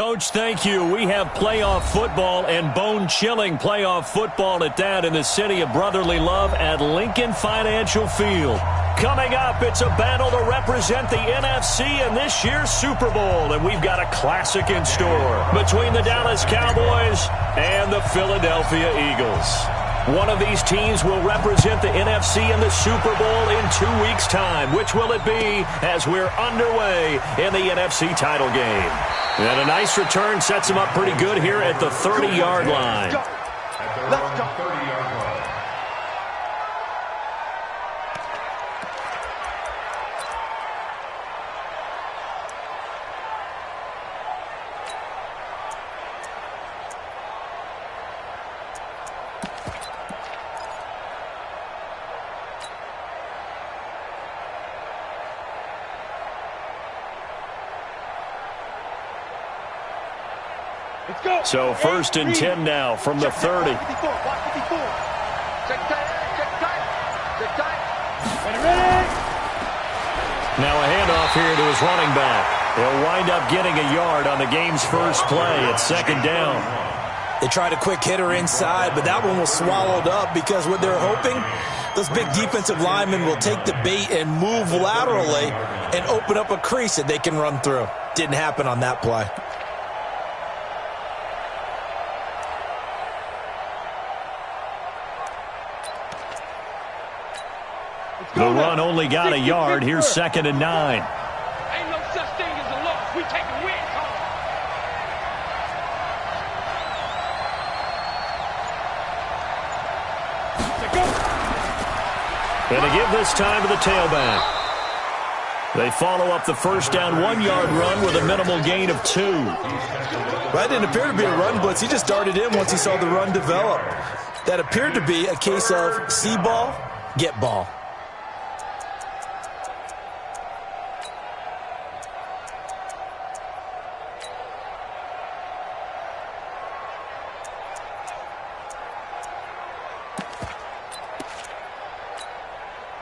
Coach, thank you. We have playoff football and bone-chilling playoff football at that in the city of brotherly love at Lincoln Financial Field. Coming up, it's a battle to represent the NFC in this year's Super Bowl, and we've got a classic in store between the Dallas Cowboys and the Philadelphia Eagles. One of these teams will represent the NFC in the Super Bowl in 2 weeks' time. Which will it be as we're underway in the NFC title game? And a nice return sets him up pretty good here at the 30-yard line. Let's go. 30-yard line. So 1st and 10 now from the 30. Now a handoff here to his running back. He'll wind up getting a yard on the game's first play. It's 2nd down. They tried a quick hitter inside, but that one was swallowed up because what they're hoping, those big defensive linemen will take the bait and move laterally and open up a crease that they can run through. Didn't happen on that play. The run only got a yard. Here's 2nd and 9. Ain't no such thing as a loss. We take a win home. And to give this time to the tailback. They follow up the first down 1-yard run with a minimal gain of 2. That didn't appear to be a run blitz. He just darted in once he saw the run develop. That appeared to be a case of see ball, get ball.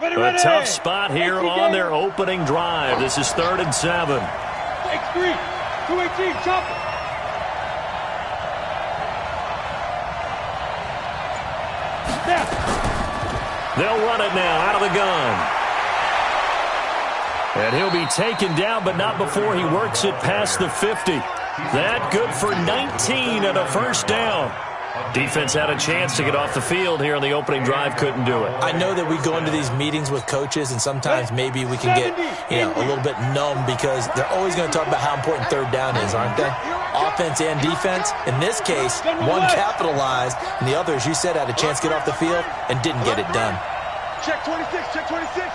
A tough spot here on their opening drive. This is 3rd and 7. X3, 218, chopper. They'll run it now out of the gun. And he'll be taken down, but not before he works it past the 50. That good for 19 and a 1st down. Defense had a chance to get off the field here on the opening drive, couldn't do it. I know that we go into these meetings with coaches, and sometimes maybe we can get, a little bit numb because they're always going to talk about how important 3rd down is, aren't they? Offense and defense. In this case, one capitalized, and the other, as you said, had a chance to get off the field and didn't get it done. Check 26, check 26.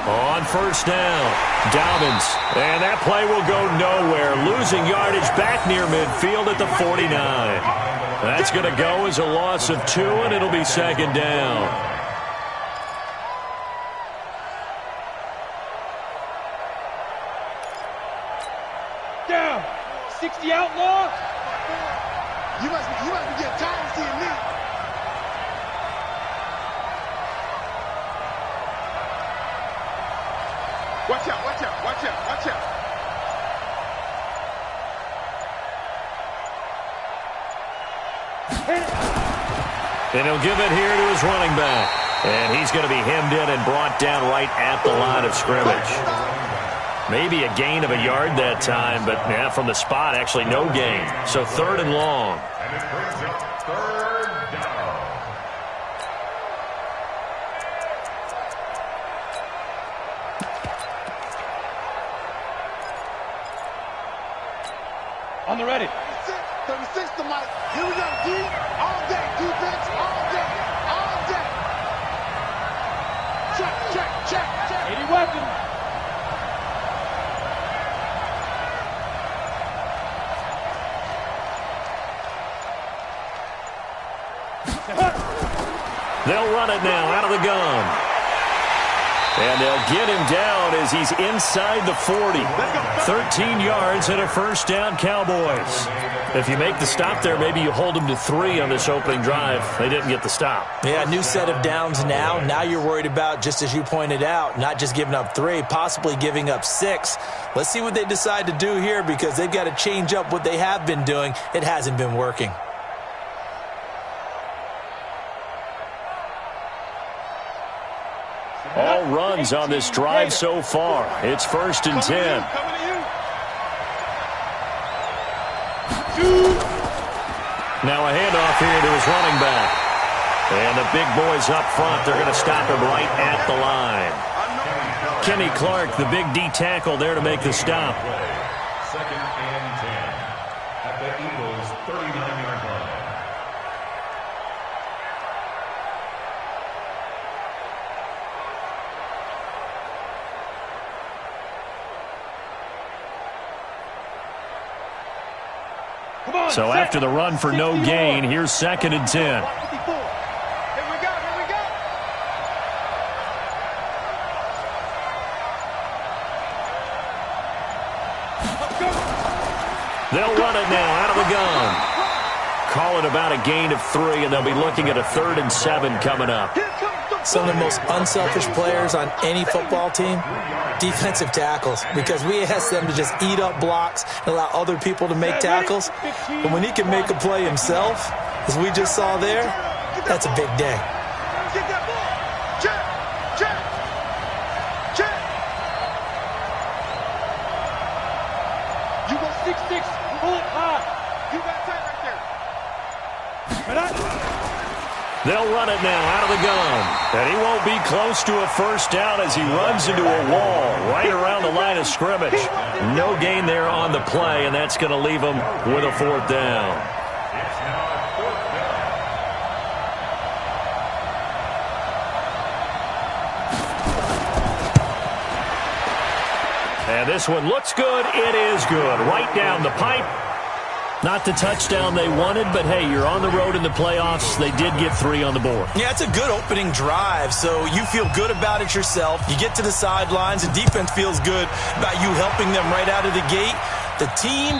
On 1st down, Dobbins. And that play will go nowhere. Losing yardage back near midfield at the 49. That's going to go as a loss of 2, and it'll be 2nd down. Down. 60 outlaw. You must be getting tired of seeing me. Watch out, watch out, watch out, watch out. And he'll give it here to his running back. And he's going to be hemmed in and brought down right at the line of scrimmage. Maybe a gain of a yard that time, but from the spot, actually no gain. So 3rd and long. And it brings up 3rd down. On the ready. 36 to Mike. Here we go, D. All day, defense, all day, all day. Check, check, check, check. 80 weapon. They'll run it now out of the gun. And they'll get him down as he's inside the 40. 13 yards and a 1st down, Cowboys. If you make the stop there, maybe you hold them to 3 on this opening drive. They didn't get the stop. Yeah, new set of downs now. Now you're worried about, just as you pointed out, not just giving up 3, possibly giving up 6. Let's see what they decide to do here, because they've got to change up what they have been doing. It hasn't been working. All runs on this drive so far. It's 1st and 10. Now a handoff here to his running back. And the big boys up front, they're going to stop him right at the line. Kenny Clark, the big D tackle there to make the stop. 2nd and 10 at the Eagles' 39-yard line. So after the run for no gain, here's 2nd and 10. They'll run it now out of the gun. Call it about a gain of 3, and they'll be looking at a 3rd and 7 coming up. Some of the most unselfish players on any football team, defensive tackles, because we ask them to just eat up blocks and allow other people to make tackles. But when he can make a play himself, as we just saw there, that's a big day. Get that ball. Check. Check. Check. You go 6'6". Pull it high. You got tight right there. They'll run it now out of the gun. And he won't be close to a 1st down as he runs into a wall right around the line of scrimmage. No gain there on the play, and that's going to leave him with a 4th down. It's now 4th down. And this one looks good. It is good. Right down the pipe. Not the touchdown they wanted, but hey, you're on the road in the playoffs. They did get 3 on the board. Yeah, it's a good opening drive, so you feel good about it yourself. You get to the sidelines, the defense feels good about you helping them right out of the gate. The team,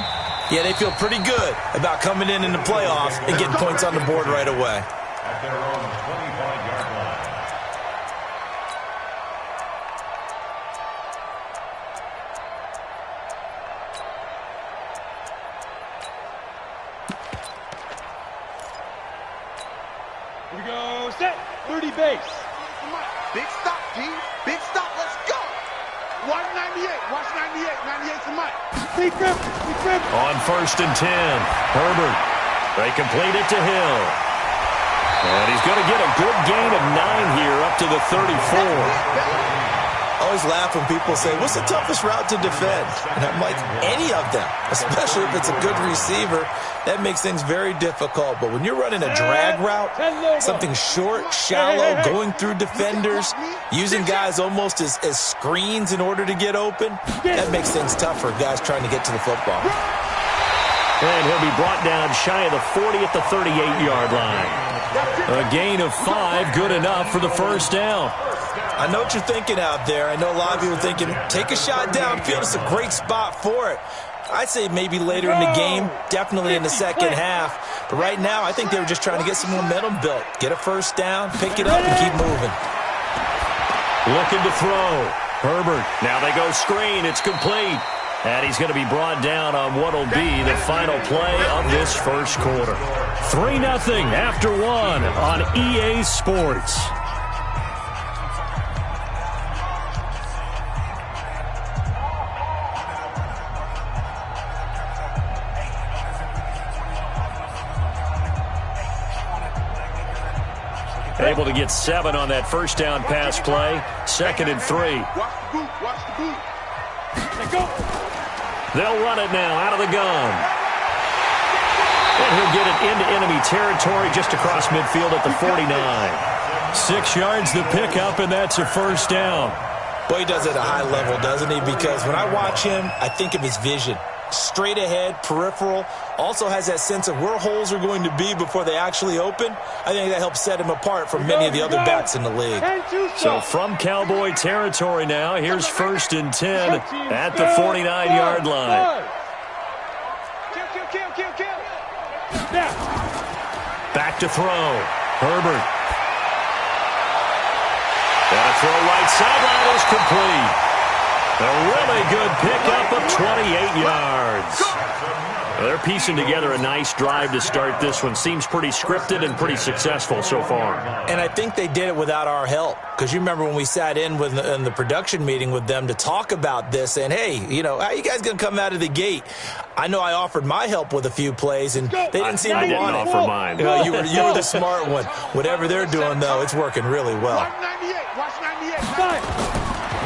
yeah, they feel pretty good about coming in the playoffs and getting points on the board right away. At their own 25-yard line. Here we go, set, 30 base. Big stop, G. Big stop. Let's go. Watch 98. Watch 98. 98 to Mike. Big grip, big grip. On 1st and 10, Herbert. They complete it to Hill. And he's going to get a good gain of 9 here up to the 34. I always laugh when people say, what's the toughest route to defend? And I'm like, any of them, especially if it's a good receiver. That makes things very difficult. But when you're running a drag route, something short, shallow, going through defenders, using guys almost as screens in order to get open, that makes things tough for guys trying to get to the football. And he'll be brought down shy of the 40 at the 38-yard line. A gain of 5, good enough for the 1st down. I know what you're thinking out there. I know a lot of you are thinking, take a shot downfield. It's a great spot for it. I'd say maybe later in the game, definitely in the 2nd half. But right now, I think they were just trying to get some momentum built. Get a 1st down, pick it up, and keep moving. Looking to throw. Herbert. Now they go screen. It's complete. And he's going to be brought down on what will be the final play of this 1st quarter. 3-0 after 1 on EA Sports. Able to get 7 on that 1st down pass play. 2nd and 3. Watch the boot. Watch the boot. Let go. They'll run it now out of the gun. And he'll get it into enemy territory just across midfield at the 49. 6 yards the pickup, and that's a 1st down. Boy, he does it at a high level, doesn't he? Because when I watch him, I think of his vision. Straight ahead, peripheral, also has that sense of where holes are going to be before they actually open. I think that helps set him apart from many of the other backs in the league. So from Cowboy territory now, here's 1st and 10 at the 49-yard line. Back to throw. Herbert. And a throw right sideline is complete. A really good pickup of 28 yards. Well, they're piecing together a nice drive to start this one. Seems pretty scripted and pretty successful so far. And I think they did it without our help. Because you remember when we sat in the production meeting with them to talk about this, and hey, you know, how are you guys going to come out of the gate? I know I offered my help with a few plays, and they didn't seem to want it. I didn't offer mine. You know, you were the smart one. Whatever they're doing, though, it's working really well. Watch 98.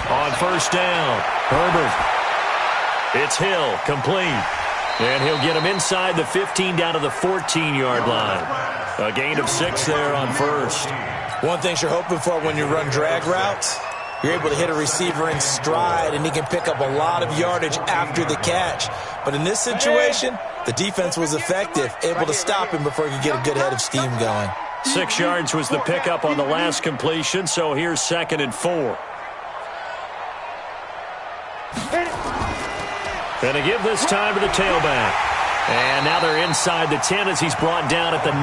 On first down, Herbert. It's Hill, complete. And he'll get him inside the 15 down to the 14-yard line. A gain of 6 there on first. One thing you're hoping for when you run drag routes, you're able to hit a receiver in stride, and he can pick up a lot of yardage after the catch. But in this situation, the defense was effective, able to stop him before he could get a good head of steam going. 6 yards was the pickup on the last completion, so here's 2nd and 4. And to give this time to the tailback. And now they're inside the 10 as he's brought down at the 9.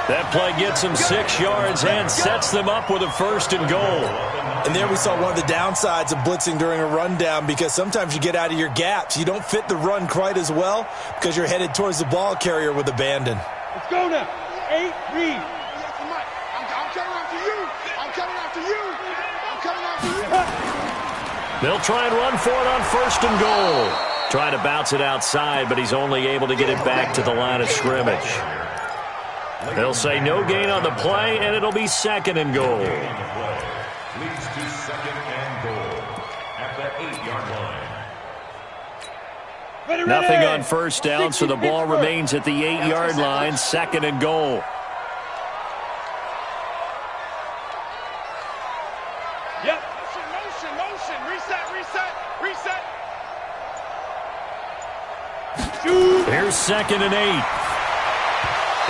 That play gets him 6 yards and sets them up with a 1st and goal. And there we saw one of the downsides of blitzing during a rundown, because sometimes you get out of your gaps. You don't fit the run quite as well because you're headed towards the ball carrier with abandon. Let's go now. 8, read. I'm coming after you. I'm coming after you. I'm coming after you. They'll try and run for it on 1st and goal. Trying to bounce it outside, but he's only able to get it back to the line of scrimmage. They'll say no gain on the play, and it'll be 2nd and goal. Leads to 2nd and goal at the 8-yard line. Nothing on first down, so the ball remains at the 8-yard line, 2nd and goal. Yep. Motion. Reset. Here's 2nd and 8.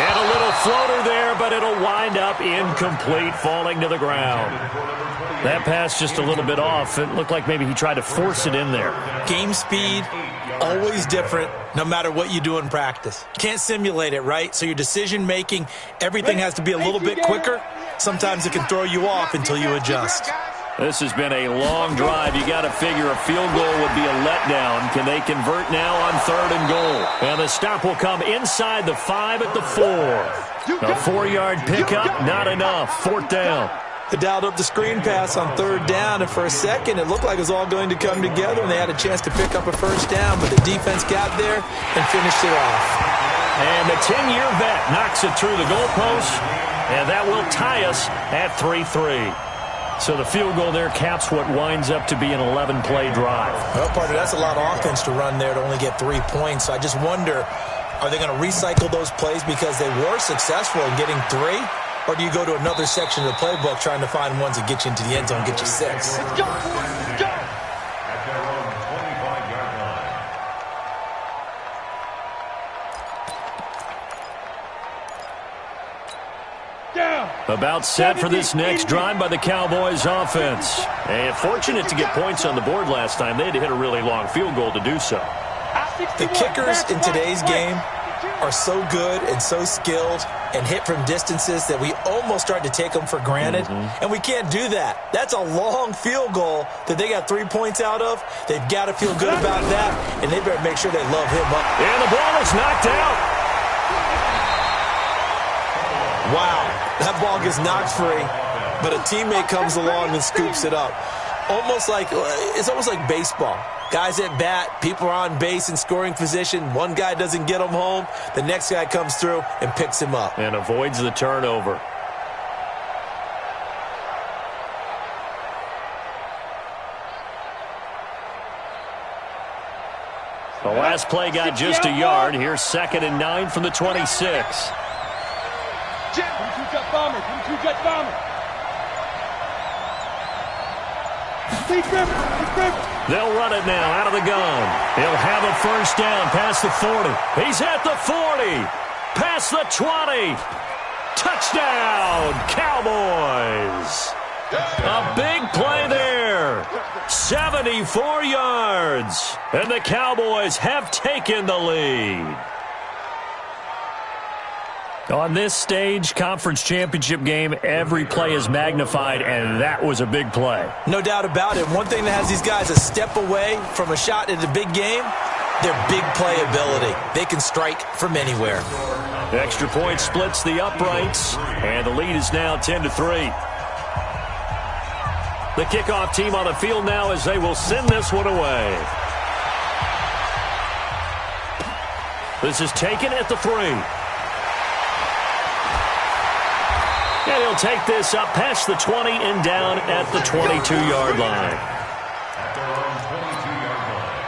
And a little floater there, but it'll wind up incomplete, falling to the ground. That pass just a little bit off. It looked like maybe he tried to force it in there. Game speed, always different, no matter what you do in practice. Can't simulate it, right? So your decision-making, everything has to be a little bit quicker. Sometimes it can throw you off until you adjust. This has been a long drive. You got to figure a field goal would be a letdown. Can they convert now on 3rd and goal? And the stop will come inside the 5 at the 4. A 4-yard pickup, not enough. 4th down. They dialed up the screen pass on 3rd down, and for a second it looked like it was all going to come together, and they had a chance to pick up a 1st down, but the defense got there and finished it off. And the 10-year vet knocks it through the goalpost, and that will tie us at 3-3. So the field goal there caps what winds up to be an 11-play drive. Well, partner, that's a lot of offense to run there to only get 3 points. So I just wonder, are they going to recycle those plays because they were successful in getting 3? Or do you go to another section of the playbook trying to find ones that get you into the end zone and get you 6? Let's go. At their own 25-yard line. About set for this next drive by the Cowboys offense. And fortunate to get points on the board last time. They had to hit a really long field goal to do so. The kickers in today's game are so good and so skilled and hit from distances that we almost start to take them for granted. And we can't do that. That's a long field goal that they got 3 points out of. They've got to feel good about that, and they better make sure they love him up. And the ball is knocked out. Wow, that ball gets knocked free, but a teammate comes along and scoops it up. It's almost like baseball. Guys at bat, people are on base in scoring position. One guy doesn't get him home. The next guy comes through and picks him up. And avoids the turnover. The last play got just a yard. Here's 2nd and 9 from the 26. Jet bomber. They'll run it now out of the gun. He'll have a 1st down past the 40. He's at the 40. Past the 20. Touchdown, Cowboys. A big play there. 74 yards. And the Cowboys have taken the lead. On this stage, conference championship game, every play is magnified, and that was a big play. No doubt about it. One thing that has these guys a step away from a shot at the big game, their big play ability. They can strike from anywhere. Extra point splits the uprights, and the lead is now 10-3. The kickoff team on the field now as they will send this one away. This is taken at the 3. And he'll take this up past the 20 and down at the 22-yard line. At their own 22-yard line.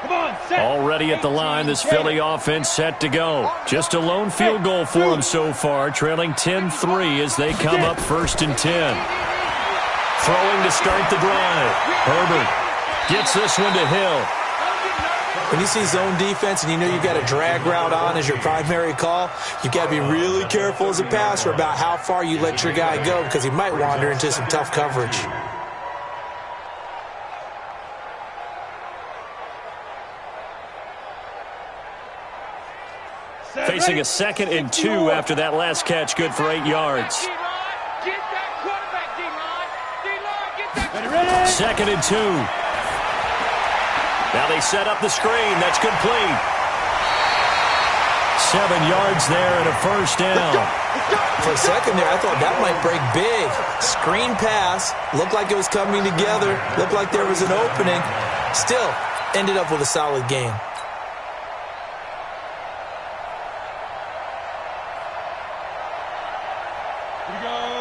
Come on, set. Already at the line, this Philly offense set to go. Just a lone field goal for them so far, trailing 10-3 as they come up 1st and 10. Throwing to start the drive. Herbert gets this one to Hill. When you see zone defense and you know you've got a drag route on as your primary call, you've got to be really careful as a passer about how far you let your guy go because he might wander into some tough coverage. Facing a 2nd and 2 after that last catch, good for 8 yards. Get that quarterback, D-line. D-line, get that. 2nd and 2. Now they set up the screen. That's complete. 7 yards there and a 1st down. For a second there, I thought that might break big. Screen pass. Looked like it was coming together. Looked like there was an opening. Still, ended up with a solid game.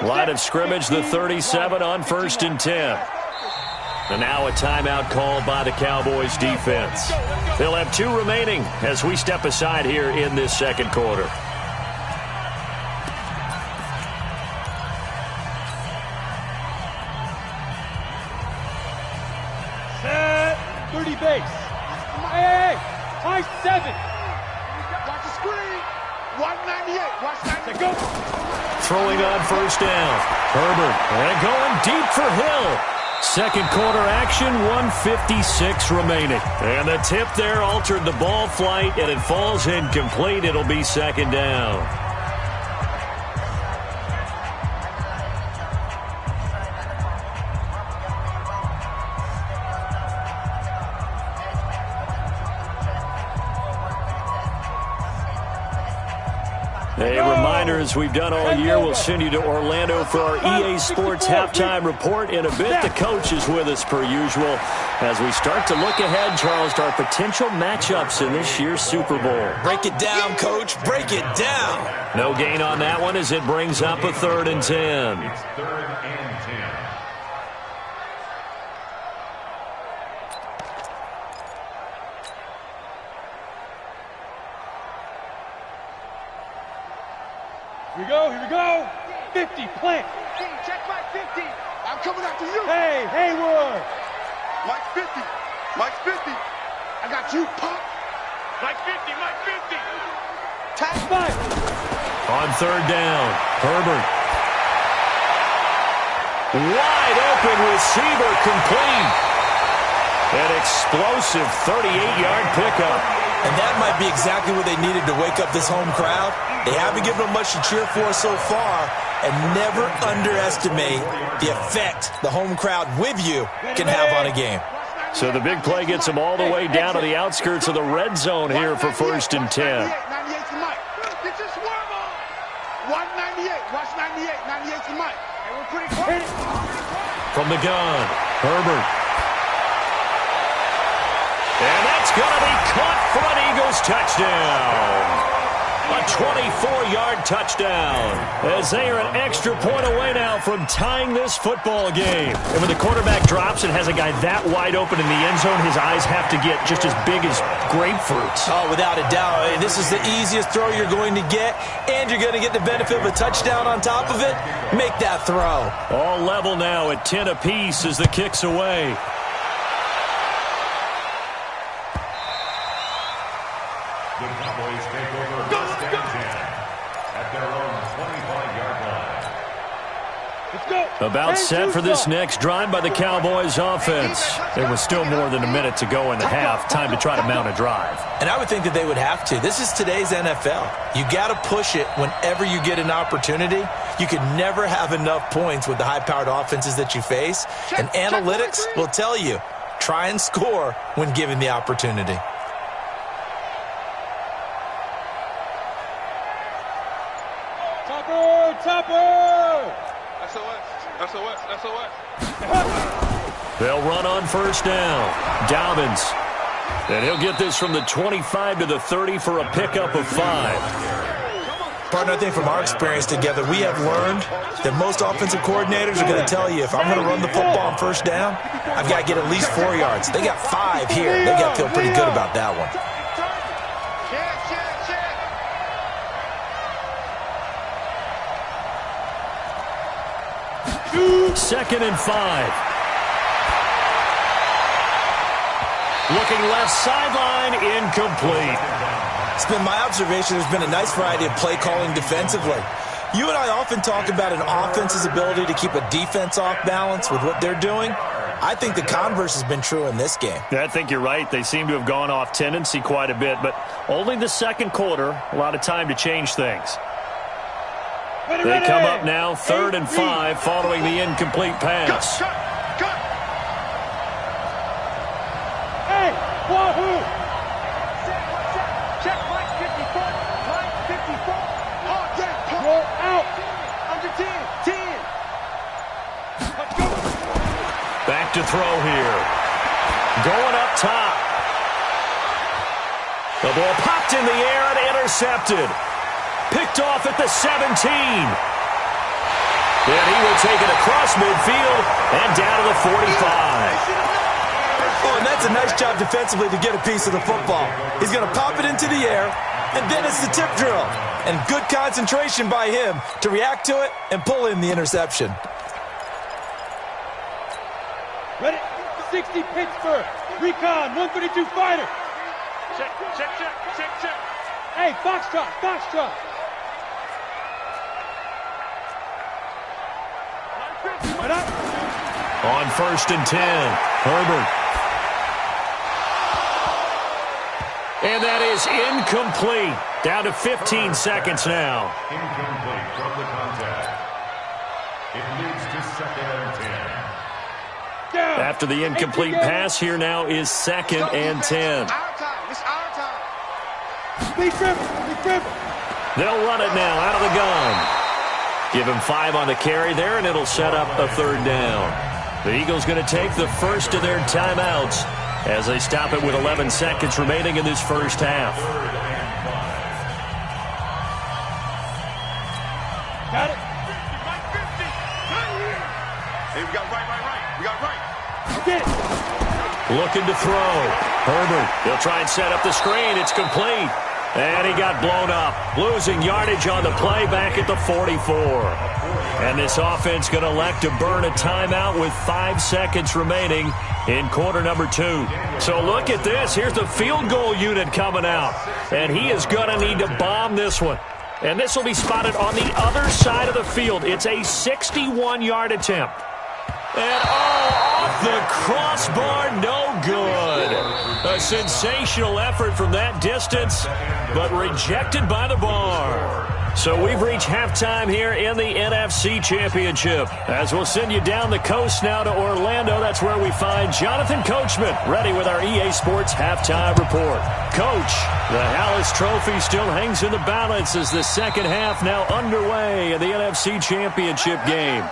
Line of scrimmage, the 37 on 1st and 10. And now a timeout called by the Cowboys defense. They'll have 2 remaining as we step aside here in this 2nd quarter. Set. 30 base. Hey, high 7. Watch the screen. 198. Watch 98. Go. Throwing on 1st down. Herbert. And going deep for Hill. 2nd quarter action, 1:56 remaining. And the tip there altered the ball flight, and it falls incomplete. It'll be 2nd down. A reminder, as we've done all year, we'll send you to Orlando for our EA Sports halftime report in a bit. The coach is with us per usual as we start to look ahead, Charles, to our potential matchups in this year's Super Bowl. Break it down, Coach. Break it down. No gain on that one as it brings up a 3rd and 10. It's 3rd and 10. Here we go. 50, plant. Check my 50. I'm coming after you. Hey, Haywood. Mike 50. Mike 50. I got you, punk. Mike 50, Mike 50. Tap. 5. On 3rd down, Herbert. Wide open receiver complete. An explosive 38-yard pickup. And that might be exactly what they needed to wake up this home crowd. They haven't given them much to cheer for so far, and never underestimate the effect the home crowd with you can have on a game. So the big play gets them all the way down to the outskirts of the red zone here for 1st and 10. 98 to Mike. Get your swerve on. 198. Watch 98. 98 to Mike. And we're pretty close. From the gun, Herbert. And that's going to be caught for an Eagles touchdown. A 24-yard touchdown as they are an extra point away now from tying this football game. And when the quarterback drops and has a guy that wide open in the end zone, his eyes have to get just as big as grapefruits. Oh, without a doubt. This is the easiest throw you're going to get, and you're going to get the benefit of a touchdown on top of it. Make that throw. All level now at 10 apiece as the kick's away. The Cowboys About set for this next drive by the Cowboys offense. There was still more than a minute to go in the half. Time to try to mount a drive. And I would think that they would have to. This is today's NFL. You got to push it whenever you get an opportunity. You can never have enough points with the high-powered offenses that you face. And analytics will tell you, try and score when given the opportunity. Topper! SOS. They'll run on first down. Dobbins. And he'll get this from the 25 to the 30 for a pickup of 5. Partner, I think from our experience together, we have learned that most offensive coordinators are going to tell you, if I'm going to run the football on first down, I've got to get at least 4 yards. They got 5 here. They got to feel pretty good about that one. Second and 5. Looking left sideline, incomplete. It's been my observation there's been a nice variety of play calling defensively. You and I often talk about an offense's ability to keep a defense off balance with what they're doing. I think the converse has been true in this game. I think you're right. They seem to have gone off tendency quite a bit, but only the second quarter, a lot of time to change things. They come up now, 3rd and 5, following the incomplete pass. Hey, Wahoo! Check Mike 54. Mike 54. Roll out. Under 10. 10. Let's go. Back to throw here. Going up top. The ball popped in the air and intercepted. Picked off at the 17. And he will take it across midfield and down to the 45. Oh, and that's a nice job defensively to get a piece of the football. He's going to pop it into the air, and then it's the tip drill. And good concentration by him to react to it and pull in the interception. Ready? 60 Pittsburgh. Recon, 132 fighter. Check. Hey, Foxtrot. On 1st and 10, Herbert. And that is incomplete. Down to 15 seconds now. Incomplete from the contact. It leads to 2nd and 10. After the incomplete pass, here now is 2nd and 10. It's our time. Speed dribble. They'll run it now out of the gun. Give him 5 on the carry there, and it'll set up a 3rd down. The Eagles going to take the first of their timeouts as they stop it with 11 seconds remaining in this first half. Got it. Hey, we got right. Get it. Looking to throw. Herbert, he'll try and set up the screen. It's complete. And he got blown up. Losing yardage on the play back at the 44. And this offense going to elect to burn a timeout with 5 seconds remaining in quarter number 2. So look at this. Here's the field goal unit coming out. And he is going to need to bomb this one. And this will be spotted on the other side of the field. It's a 61-yard attempt. And off the crossbar, no good. A sensational effort from that distance, but rejected by the bar. So we've reached halftime here in the NFC Championship. As we'll send you down the coast now to Orlando, that's where we find Jonathan Coachman, ready with our EA Sports Halftime Report. Coach, the Hallis Trophy still hangs in the balance as the second half now underway in the NFC Championship game.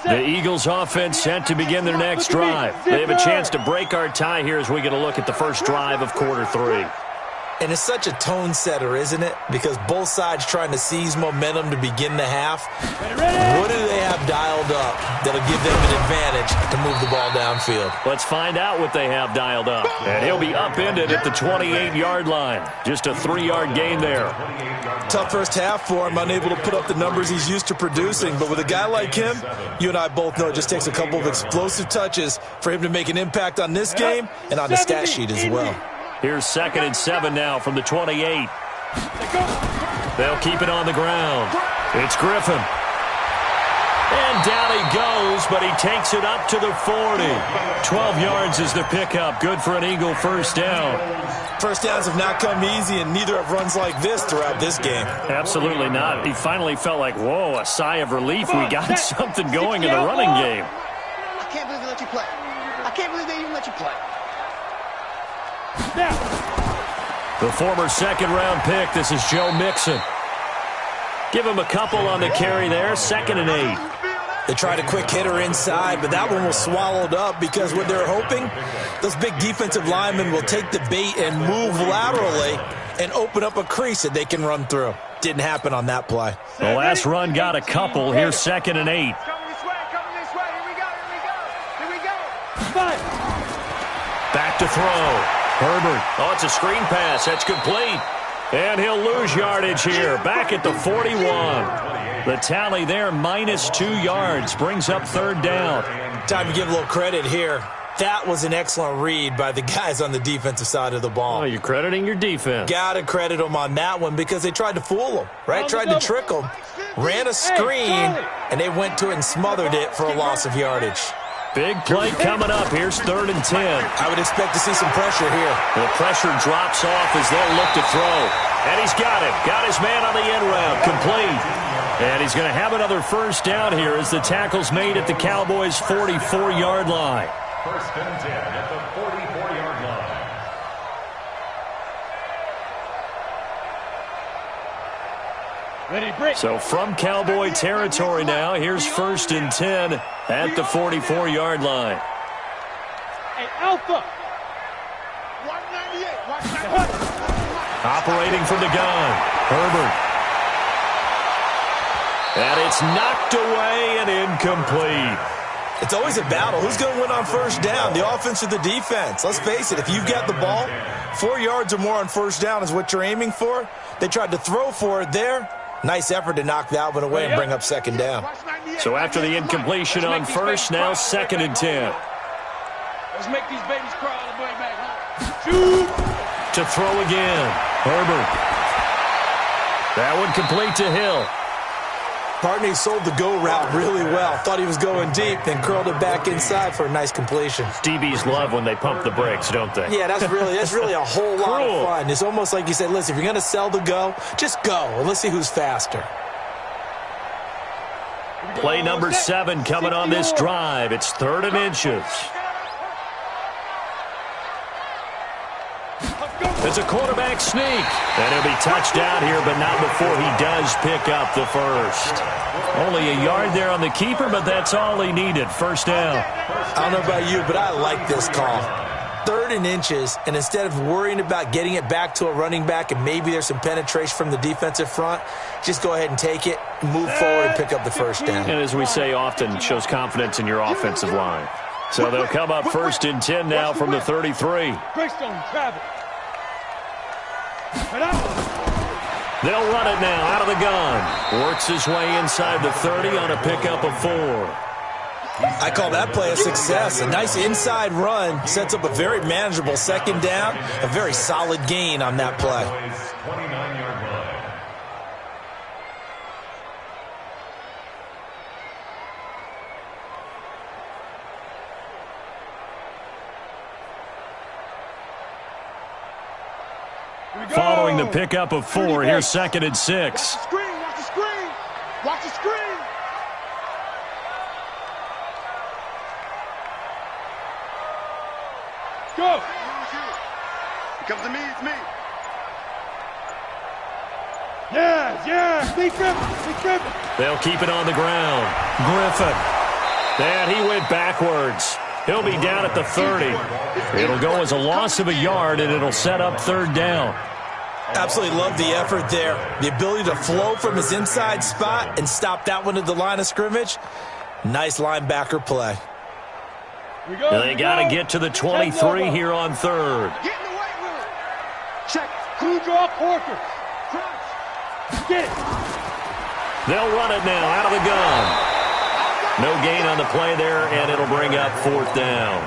The Eagles offense set to begin their next drive. They have a chance to break our tie here as we get a look at the first drive of quarter 3. And it's such a tone setter, isn't it? Because both sides trying to seize momentum to begin the half. What do they have dialed up that'll give them an advantage to move the ball downfield? Let's find out what they have dialed up. And he'll be upended at the 28-yard line. Just a 3-yard gain there. Tough first half for him, unable to put up the numbers he's used to producing. But with a guy like him, you and I both know it just takes a couple of explosive touches for him to make an impact on this game and on the stat sheet as well. Here's 2nd and 7 now from the 28. They'll keep it on the ground. It's Griffin. And down he goes, but he takes it up to the 40. 12 yards is the pickup. Good for an Eagle first down. First downs have not come easy, and neither have runs like this throughout this game. Absolutely not. He finally felt like, whoa, a sigh of relief. We got something going in the running game. I can't believe they let you play. I can't believe they even let you play. The former second-round pick, this is Joe Mixon. Give him a couple on the carry there, 2nd and 8. They tried a quick hitter inside, but that one was swallowed up because what they're hoping, those big defensive linemen will take the bait and move laterally and open up a crease that they can run through. Didn't happen on that play. The last run got a couple. Here's 2nd and 8. Coming this way, coming this way. Here we go, here we go. Here we go. Back to throw. Herbert. Oh, it's a screen pass. That's complete. And he'll lose yardage here. Back at the 41. The tally there, minus 2 yards. Brings up 3rd down. Time to give a little credit here. That was an excellent read by the guys on the defensive side of the ball. Oh, you're crediting your defense. Got to credit them on that one because they tried to fool them, right? Tried to trick them. Ran a screen, and they went to it and smothered it for a loss of yardage. Big play coming up. Here's 3rd and 10. I would expect to see some pressure here. The pressure drops off as they'll look to throw. And he's got it. Got his man on the end route. Complete. And he's going to have another first down here as the tackle's made at the Cowboys' 44-yard line. 1st and 10 at the 44-yard line. So from Cowboy territory now, here's 1st and 10 at the 44-yard line. Hey, Alpha. 198. Watch that. Operating from the gun, Herbert. And it's knocked away and incomplete. It's always a battle. Who's going to win on first down, the offense or the defense? Let's face it, if you've got the ball, 4 yards or more on first down is what you're aiming for. They tried to throw for it there. Nice effort to knock that one away and bring up 2nd down. So after the incompletion on first, now 2nd and 10. Let's make these babies cry all the way back home. Shoot! To throw again, Herbert. That one complete to Hill. Partney sold the go route really well. Thought he was going deep, then curled it back inside for a nice completion. DBs love when they pump the brakes, don't they? Yeah, that's really a whole lot of fun. It's almost like you said, listen, if you're going to sell the go, just go, and let's see who's faster. Play number 7 coming on this drive. It's 3rd and inches. It's a quarterback sneak. And he'll be touched out here, but not before he does pick up the first. Only a yard there on the keeper, but that's all he needed. First down. I don't know about you, but I like this call. 3rd and inches, and instead of worrying about getting it back to a running back and maybe there's some penetration from the defensive front, just go ahead and take it, move forward, and pick up the first down. And as we say often, shows confidence in your offensive line. So they'll come up 1st and 10 now from the 33. Greystone, travel. They'll run it now out of the gun. Works his way inside the 30 on a pickup of 4. I call that play a success. A nice inside run sets up a very manageable 2nd down. A very solid gain on that play. 29-yard line. Following the pickup of 4, here's 2nd and 6. Watch the screen. Watch the screen. Watch the screen. Go. It comes to me. It's me. Yeah. Be Griffin. They'll keep it on the ground. Griffin. And he went backwards. He'll be down at the 30. It'll go as a loss of a yard, and it'll set up 3rd down. Absolutely love the effort there. The ability to flow from his inside spot and stop that one at the line of scrimmage. Nice linebacker play. They got to get to the 23 here on third. Get in the weight room. Check. Crew draw Porker. Get it. They'll run it now out of the gun. No gain on the play there, and it'll bring up fourth down.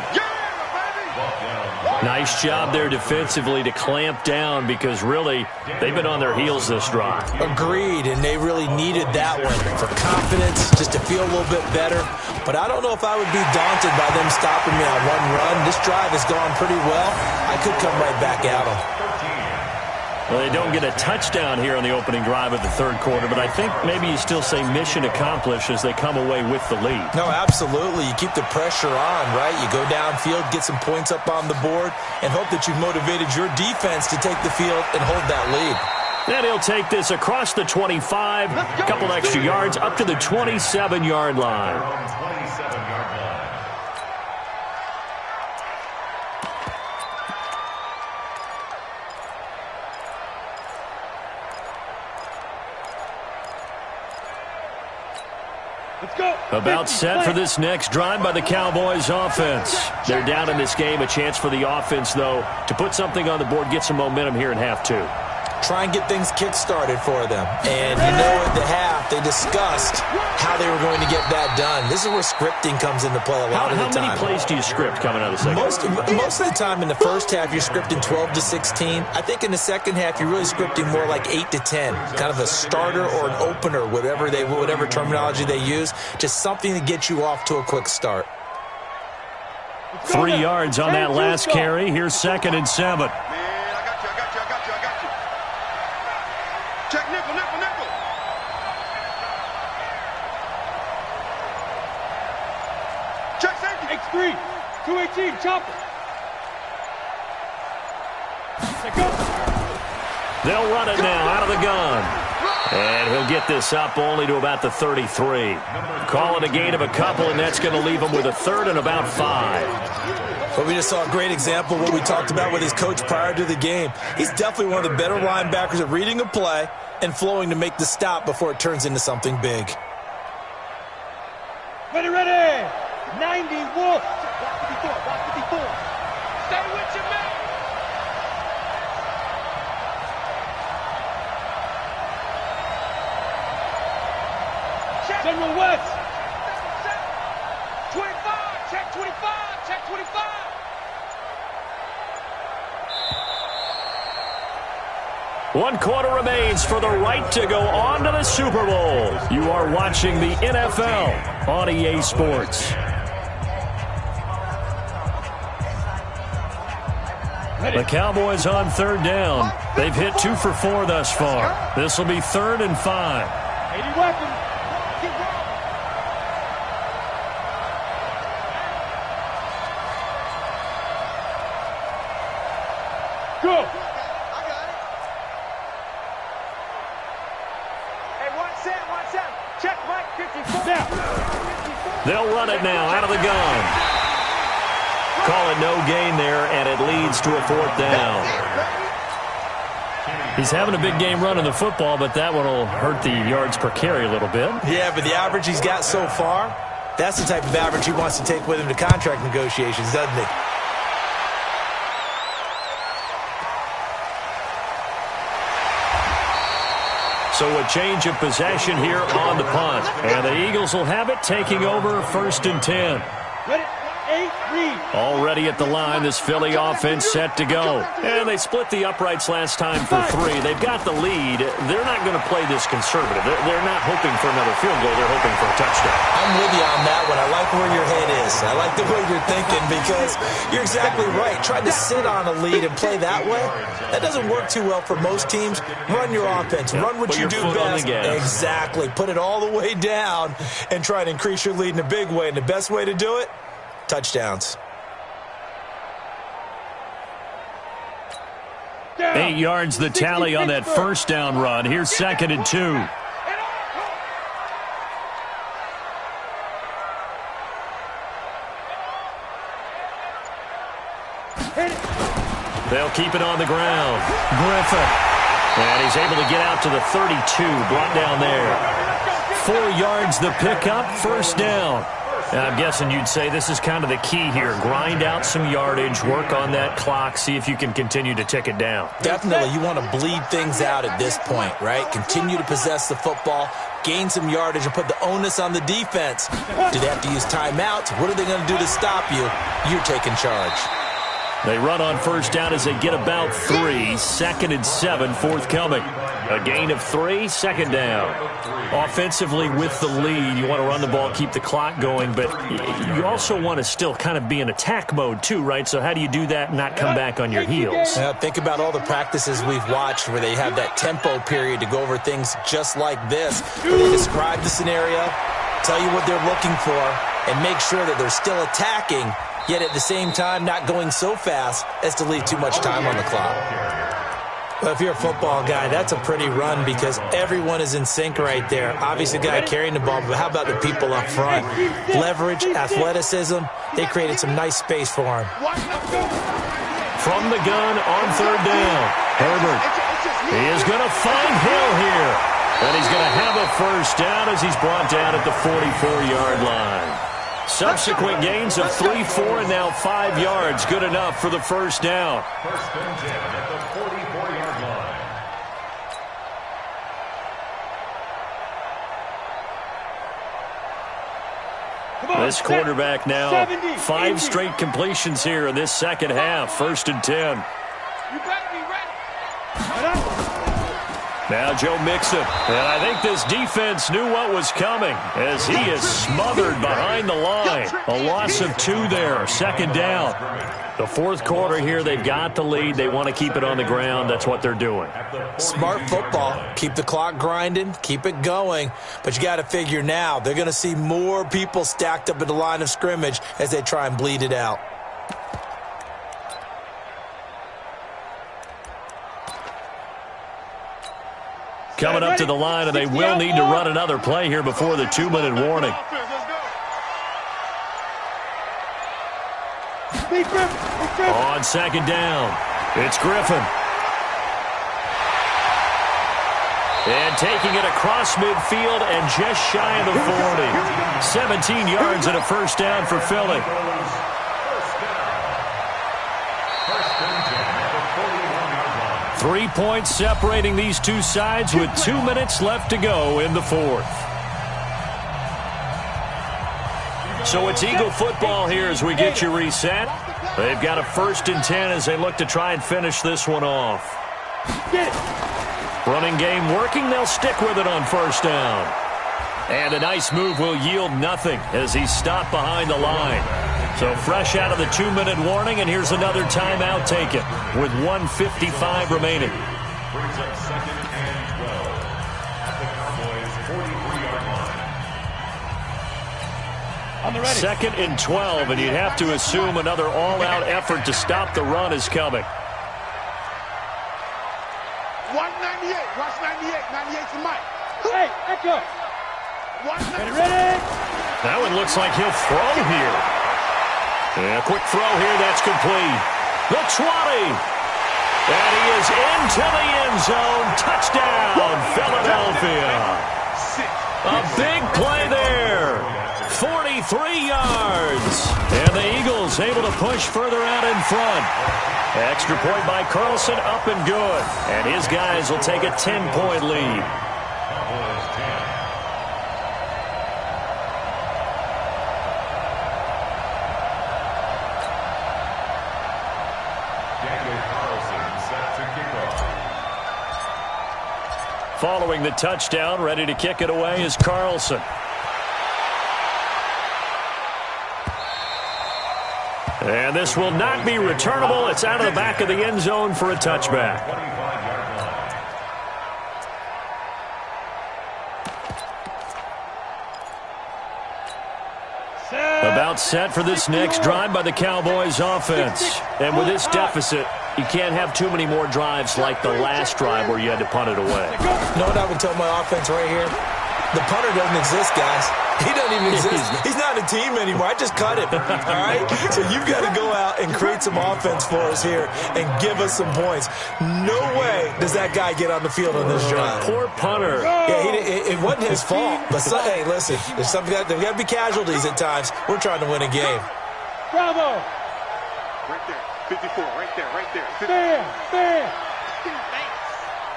Nice job there defensively to clamp down because really they've been on their heels this drive. Agreed, and they really needed that one for confidence, just to feel a little bit better. But I don't know if I would be daunted by them stopping me on one run. This drive has gone pretty well. I could come right back at them. Well, they don't get a touchdown here on the opening drive of the third quarter, but I think maybe you still say mission accomplished as they come away with the lead. No, absolutely. You keep the pressure on, right? You go downfield, get some points up on the board, and hope that you've motivated your defense to take the field and hold that lead. And he'll take this across the 25, a couple extra yards up to the 27-yard line. About set for this next drive by the Cowboys offense. They're down in this game. A chance for the offense, though, to put something on the board, get some momentum here in half two. Try and get things kick-started for them. And you know at the half, they discussed how they were going to get that done. This is where scripting comes into play a lot of the time. How many plays do you script coming out of the second half? Most of the time in the first half, you're scripting 12 to 16. I think in the second half, you're really scripting more like 8 to 10. Kind of a starter or an opener, whatever terminology they use. Just something to get you off to a quick start. 3 yards on that last carry. Here's 2nd and 7. Check nickel, nickel, nickel. Check safety. X3, 218, chopper. Let go. They'll run it now out of the gun. And he'll get this up only to about the 33. Call it a gain of a couple, and that's going to leave him with a 3rd and about 5. But we just saw a great example of what we talked about with his coach prior to the game. He's definitely one of the better linebackers at reading a play and flowing to make the stop before it turns into something big. Ready, ready. 91. Block 54, block 54. Stay with your man. General West. 25, check 25, check 25. One quarter remains for the right to go on to the Super Bowl. You are watching the NFL on EA Sports. The Cowboys on 3rd down. They've hit 2 for 4 thus far. This will be 3rd and 5. 80 weapons. Go. I got it. Hey, 1-7. Check Mike 54. Now. They'll run it now out of the gun. Call it no gain there, and it leads to a 4th down. He's having a big game running the football, but that one will hurt the yards per carry a little bit. Yeah, but the average he's got so far, that's the type of average he wants to take with him to contract negotiations, doesn't he? So a change of possession here on the punt. And the Eagles will have it, taking over 1st and 10. Ready, 8, read. Already at the line, this Philly offense set to go. And they split the uprights last time for 3. They've got the lead. They're not going to play this conservative. They're not hoping for another field goal. They're hoping for a touchdown. I'm with you on that one. I like where your head is. I like the way you're thinking because you're exactly right. Trying to sit on a lead and play that way, that doesn't work too well for most teams. Run your offense. Run what you do best. Exactly. Put it all the way down and try to increase your lead in a big way. And the best way to do it, touchdowns. 8 yards the tally on that first down run. Here's 2nd and 2. They'll keep it on the ground. Griffin And he's able to get out to the 32, brought down there. 4 yards the pickup, first down. And I'm guessing you'd say this is kind of the key here. Grind out some yardage, work on that clock, see if you can continue to tick it down. Definitely, you want to bleed things out at this point, right? Continue to possess the football, gain some yardage, and put the onus on the defense. Do they have to use timeouts? What are they going to do to stop you? You're taking charge. They run on first down as they get about 3. 2nd and 7, forthcoming. A gain of 3, second down. Offensively with the lead, you want to run the ball, keep the clock going, but you also want to still kind of be in attack mode too, right? So how do you do that and not come back on your heels? Think about all the practices we've watched where they have that tempo period to go over things just like this, where they describe the scenario, tell you what they're looking for, and make sure that they're still attacking, yet at the same time not going so fast as to leave too much time on the clock. Well, if you're a football guy, that's a pretty run because everyone is in sync right there. Obviously, the guy carrying the ball, but how about the people up front? Leverage, athleticism, they created some nice space for him. From the gun on third down, Herbert. He is going to find Hill here. And he's going to have a first down as he's brought down at the 44-yard line. Subsequent gains of 3, 4, and now 5 yards. Good enough for the first down. First and 10 at the 44-yard line. This quarterback now, 5 straight completions here in this second half. First and 10. You better be ready. Now Joe Mixon, and I think this defense knew what was coming as he is smothered behind the line. A loss of 2 there, second down. The fourth quarter here, they've got the lead. They want to keep it on the ground. That's what they're doing. Smart football. Keep the clock grinding, keep it going. But you got to figure now, they're going to see more people stacked up at the line of scrimmage as they try and bleed it out. Coming up to the line, and they will need to run another play here before the 2-minute warning. On second down, it's Griffin. And taking it across midfield and just shy of the 40. 17 yards and a first down for Philly. 3 points separating these two sides with 2 minutes left to go in the fourth. So it's Eagle football here as we get you reset. They've got a 1st and 10 as they look to try and finish this one off. Running game working. They'll stick with it on first down. And a nice move will yield nothing as he's stopped behind the line. So fresh out of the 2-minute warning, and here's another timeout taken with 1:55 remaining. Brings up 2nd and 12 at the Cowboys' 43-yard line. 2nd and 12, and you'd have to assume another all-out effort to stop the run is coming. 198. Watch 98. 98 to Mike. Hey, Echo. Ready? That one looks like he'll throw here. And a quick throw here, that's complete. The 20. And he is into the end zone. Touchdown, Philadelphia. A big play there. 43 yards. And the Eagles able to push further out in front. Extra point by Carlson, up and good. And his guys will take a 10-point lead. Cowboys 10. Following the touchdown, ready to kick it away is Carlson. And this will not be returnable. It's out of the back of the end zone for a touchback. 25-yard line. About set for this next drive by the Cowboys offense. And with this deficit, you can't have too many more drives like the last drive where you had to punt it away. You know what I would tell my offense right here? The punter doesn't exist, guys. He doesn't even exist. He's not a team anymore. I just cut him. All right? So you've got to go out and create provide some offense for us here and give us some points. No way does that guy get on the field on this drive. Poor punter. Yeah, it wasn't his fault. But, hey, listen, there's got to be casualties at times. We're trying to win a game. Bravo. Right there. 54. Right there. Right there. Fair.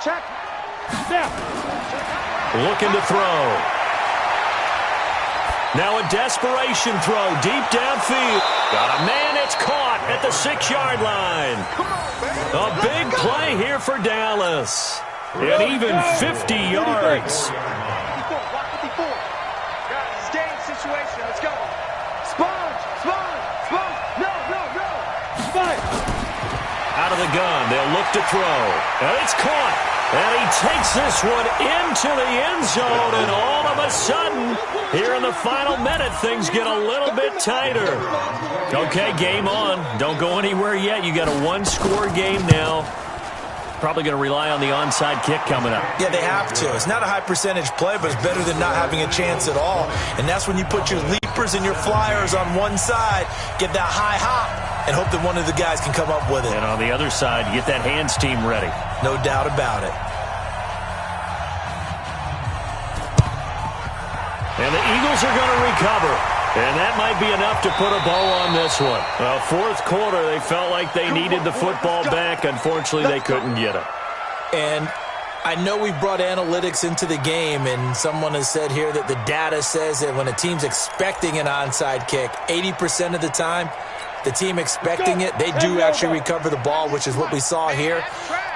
Check. Snap. Looking to throw. Now a desperation throw deep downfield. Got a man. It's caught at the 6-yard line. A big play here for Dallas. And even 50 yards. 54. Block 54. Guys, it's game situation. Let's go. Sponge. No. Spike. Out of the gun. They'll look to throw. And it's caught. And he takes this one into the end zone. And all of a sudden, here in the final minute, things get a little bit tighter. Okay, game on. Don't go anywhere yet. You got a one-score game now. Probably going to rely on the onside kick coming up. Yeah, they have to. It's not a high-percentage play, but it's better than not having a chance at all. And that's when you put your leapers and your flyers on one side, get that high hop, and hope that one of the guys can come up with it. And on the other side, you get that hands team ready. No doubt about it. And the Eagles are going to recover. And that might be enough to put a bow on this one. Well, fourth quarter, they felt like they needed the football back. Unfortunately, they couldn't get it. And I know we brought analytics into the game, and someone has said here that the data says that when a team's expecting an onside kick, 80% of the time, the team expecting it, they do actually recover the ball, which is what we saw here.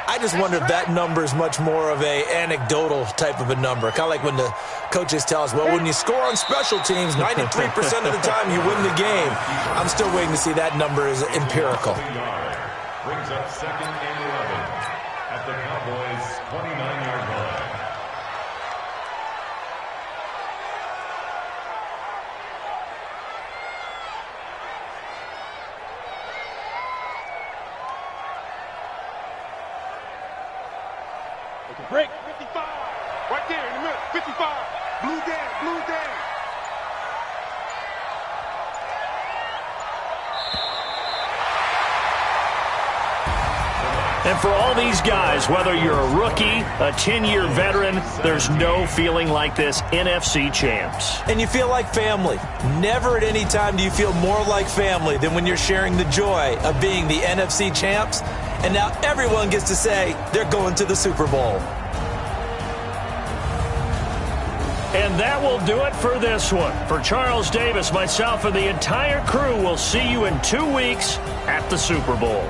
I just wonder if that number is much more of a anecdotal type of a number. Kind of like when the coaches tell us, well, when you score on special teams, 93% of the time you win the game. I'm still waiting to see that number is empirical. Brings up 2nd and 11 at the Cowboys' 29-yard line. Break. 55. Right there in the middle. 55. Blue down. And for all these guys, whether you're a rookie, a 10-year veteran, there's no feeling like this NFC champs. And you feel like family. Never at any time do you feel more like family than when you're sharing the joy of being the NFC champs. And now everyone gets to say they're going to the Super Bowl. And that will do it for this one. For Charles Davis, myself, and the entire crew, we'll see you in 2 weeks at the Super Bowl.